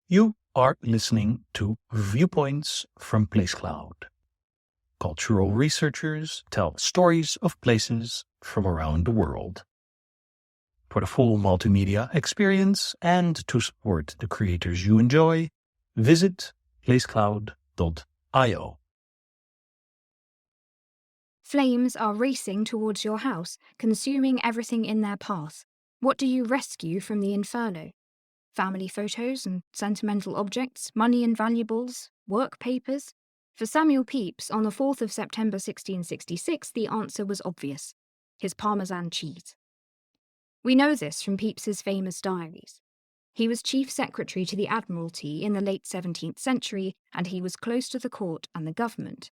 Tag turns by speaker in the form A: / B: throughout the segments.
A: You are listening to Viewpoints from PlaceCloud. Cultural researchers tell stories of places from around the world. For the full multimedia experience and to support the creators you enjoy, visit placecloud.io.
B: Flames are racing towards your house, consuming everything in their path. What do you rescue from the inferno? Family photos and sentimental objects, money and valuables, work papers? For Samuel Pepys, on the 4th of September 1666, the answer was obvious: his Parmesan cheese. We know this from Pepys's famous diaries. He was chief secretary to the Admiralty in the late 17th century, and he was close to the court and the government.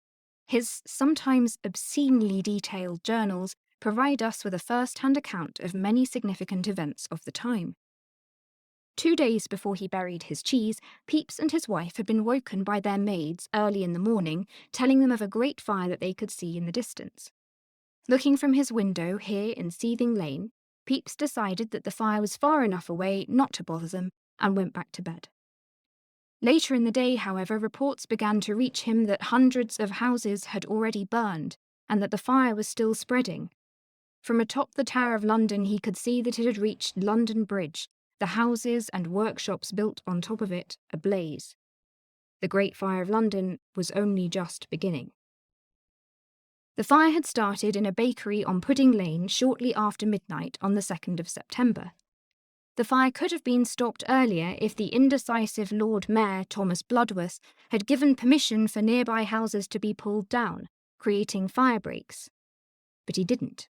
B: His sometimes obscenely detailed journals provide us with a first-hand account of many significant events of the time. 2 days before he buried his cheese, Pepys and his wife had been woken by their maids early in the morning, telling them of a great fire that they could see in the distance. Looking from his window here in Seething Lane, Pepys decided that the fire was far enough away not to bother them and went back to bed. Later in the day, however, reports began to reach him that hundreds of houses had already burned and that the fire was still spreading. From atop the Tower of London, he could see that it had reached London Bridge, the houses and workshops built on top of it ablaze. The Great Fire of London was only just beginning. The fire had started in a bakery on Pudding Lane shortly after midnight on the 2nd of September. The fire could have been stopped earlier if the indecisive Lord Mayor, Thomas Bloodworth, had given permission for nearby houses to be pulled down, creating fire breaks. But he didn't.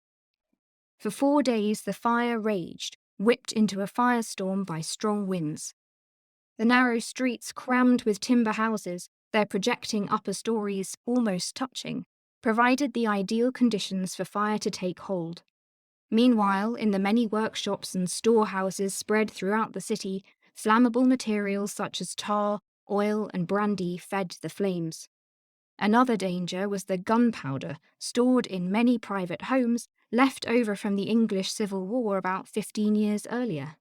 B: For 4 days the fire raged, whipped into a firestorm by strong winds. The narrow streets crammed with timber houses, their projecting upper stories almost touching, provided the ideal conditions for fire to take hold. Meanwhile, in the many workshops and storehouses spread throughout the city, flammable materials such as tar, oil, and brandy fed the flames. Another danger was the gunpowder stored in many private homes left over from the English Civil War about 15 years earlier.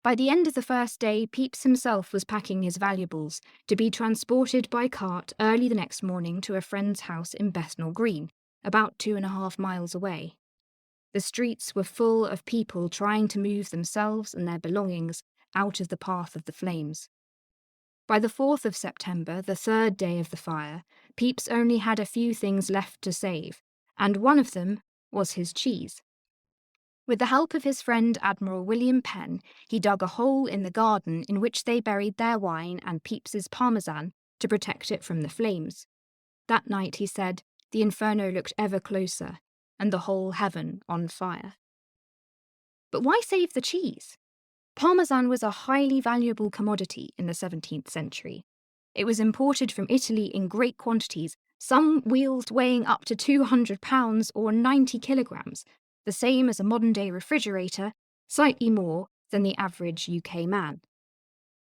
B: By the end of the first day, Pepys himself was packing his valuables to be transported by cart early the next morning to a friend's house in Bethnal Green, about 2.5 miles away. The streets were full of people trying to move themselves and their belongings out of the path of the flames. By the 4th of September, the 3rd day of the fire, Pepys only had a few things left to save, and one of them was his cheese. With the help of his friend Admiral William Penn, he dug a hole in the garden in which they buried their wine and Pepys's Parmesan to protect it from the flames. That night, he said, the inferno looked ever closer, and the whole heaven on fire. But why save the cheese? Parmesan was a highly valuable commodity in the 17th century. It was imported from Italy in great quantities, some wheels weighing up to 200 pounds or 90 kilograms, the same as a modern-day refrigerator, slightly more than the average UK man.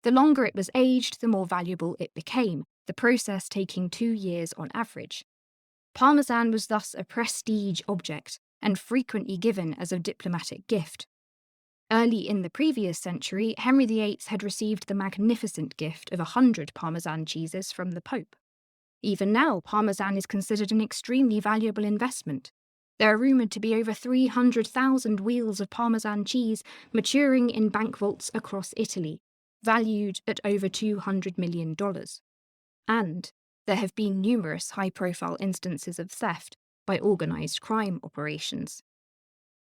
B: The longer it was aged, the more valuable it became, the process taking 2 years on average. Parmesan was thus a prestige object and frequently given as a diplomatic gift. Early in the previous century, Henry VIII had received the magnificent gift of 100 Parmesan cheeses from the Pope. Even now, Parmesan is considered an extremely valuable investment. There are rumoured to be over 300,000 wheels of Parmesan cheese maturing in bank vaults across Italy, valued at over $200 million. And there have been numerous high-profile instances of theft by organised crime operations.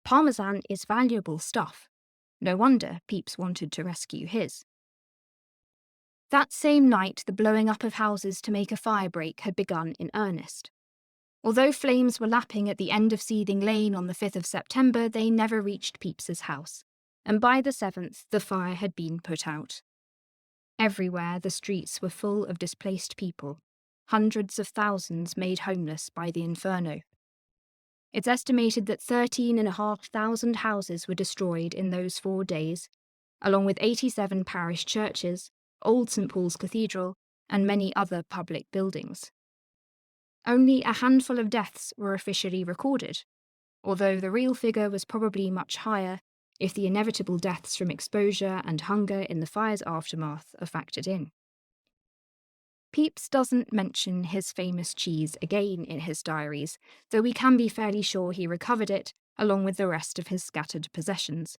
B: Parmesan is valuable stuff. No wonder Pepys wanted to rescue his. That same night, the blowing up of houses to make a fire break had begun in earnest. Although flames were lapping at the end of Seething Lane on the 5th of September, they never reached Pepys's house, and by the 7th the fire had been put out. Everywhere the streets were full of displaced people, hundreds of thousands made homeless by the inferno. It's estimated that 13,500 houses were destroyed in those 4 days, along with 87 parish churches, Old St Paul's Cathedral, and many other public buildings. Only a handful of deaths were officially recorded, although the real figure was probably much higher, if the inevitable deaths from exposure and hunger in the fire's aftermath are factored in. Pepys doesn't mention his famous cheese again in his diaries, though we can be fairly sure he recovered it along with the rest of his scattered possessions.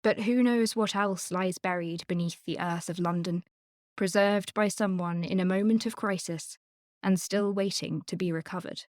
B: But who knows what else lies buried beneath the earth of London, preserved by someone in a moment of crisis and still waiting to be recovered.